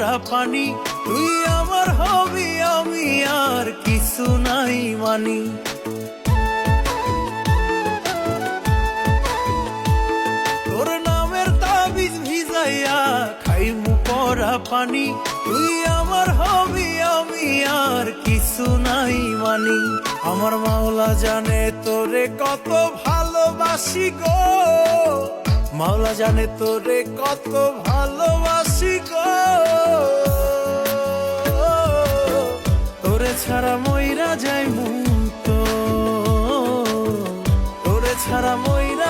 পড়া পানি, তুই আমার হবি আমি আর কিছু নাই মানি। তোর নামের তাবিজ ভিজাইয়া খাইমু পড়া পানি, তুই আমার হবি আমি আর কিছু নাই মানি। আমার মাওলা জানে তোরে কত ভালোবাসি গো, মাওলা জানে তোরে কত ভালোবাসি গো। তোরে ছাড়া মইরা যাইমু তো, তোরে ছাড়া মইরা